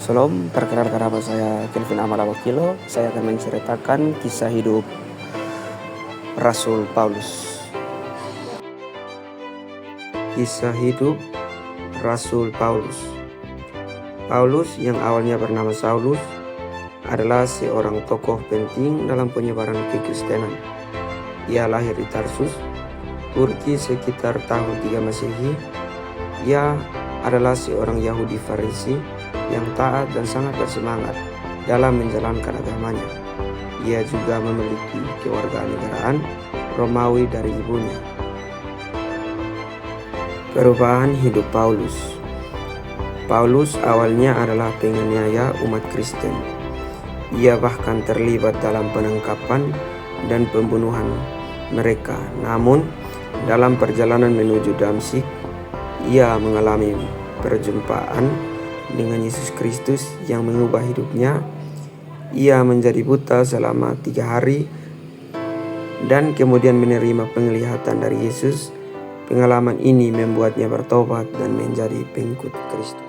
Shalom, perkenalkan nama saya Kelvin Amala Wakilo. Saya akan menceritakan kisah hidup Rasul Paulus. Kisah hidup Rasul Paulus. Paulus yang awalnya bernama Saulus adalah seorang tokoh penting dalam penyebaran kekristenan. Ia lahir di Tarsus, Turki sekitar tahun 3 Masehi. Ia adalah seorang Yahudi Farisi yang taat dan sangat bersemangat dalam menjalankan agamanya. Ia juga memiliki kewarganegaraan Romawi dari ibunya. Perubahan hidup Paulus. Paulus awalnya adalah penganiaya umat Kristen. Ia bahkan terlibat dalam penangkapan dan pembunuhan mereka. Namun, dalam perjalanan menuju Damsyik, ia mengalami perjumpaan dengan Yesus Kristus yang mengubah hidupnya. Ia menjadi buta selama 3 hari dan kemudian menerima penglihatan dari Yesus. Pengalaman ini membuatnya bertobat dan menjadi pengikut Kristus.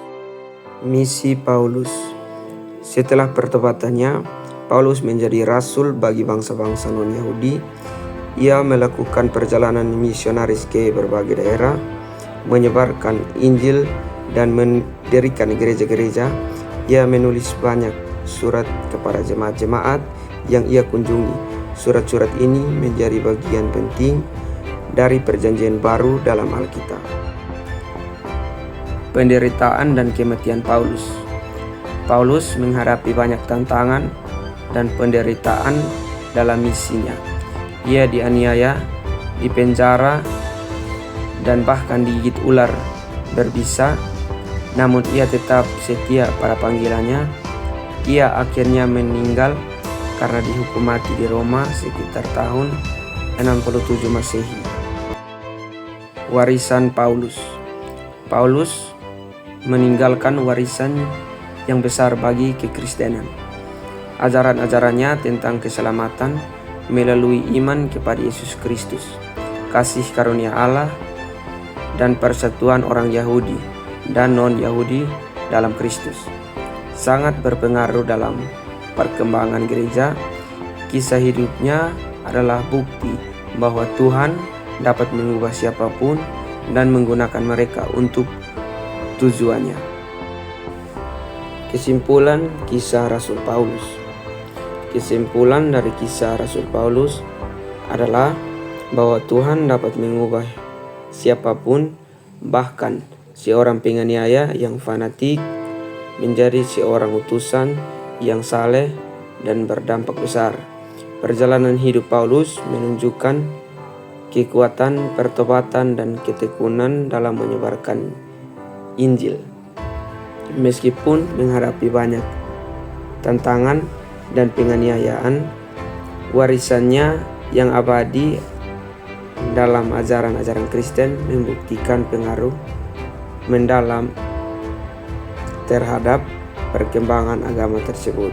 Misi Paulus. Setelah pertobatannya, Paulus menjadi rasul bagi bangsa-bangsa non-Yahudi. Ia melakukan perjalanan misionaris ke berbagai daerah, menyebarkan Injil dan mendirikan gereja-gereja. Ia menulis banyak surat kepada jemaat-jemaat yang ia kunjungi. Surat-surat ini menjadi bagian penting dari perjanjian baru dalam Alkitab. Penderitaan dan kematian Paulus. Paulus menghadapi banyak tantangan dan penderitaan dalam misinya. Ia dianiaya, dipenjara, dan bahkan digigit ular berbisa. Namun ia tetap setia pada panggilannya. Ia akhirnya meninggal karena dihukum mati di Roma sekitar tahun 67 Masehi. Warisan Paulus. Paulus meninggalkan warisan yang besar bagi kekristenan. Ajaran-ajarannya tentang keselamatan melalui iman kepada Yesus Kristus, kasih karunia Allah, dan persatuan orang Yahudi dan non-Yahudi dalam Kristus sangat berpengaruh dalam perkembangan gereja. Kisah hidupnya adalah bukti bahwa Tuhan dapat mengubah siapapun dan menggunakan mereka untuk tujuannya. Kesimpulan kisah Rasul Paulus. Kesimpulan dari kisah Rasul Paulus adalah bahwa Tuhan dapat mengubah siapapun, bahkan seorang penganiaya yang fanatik, menjadi seorang utusan yang saleh dan berdampak besar. Perjalanan hidup Paulus menunjukkan kekuatan pertobatan dan ketekunan dalam menyebarkan Injil. Meskipun menghadapi banyak tantangan dan penganiayaan, warisannya yang abadi dalam ajaran-ajaran Kristen membuktikan pengaruh mendalam terhadap perkembangan agama tersebut.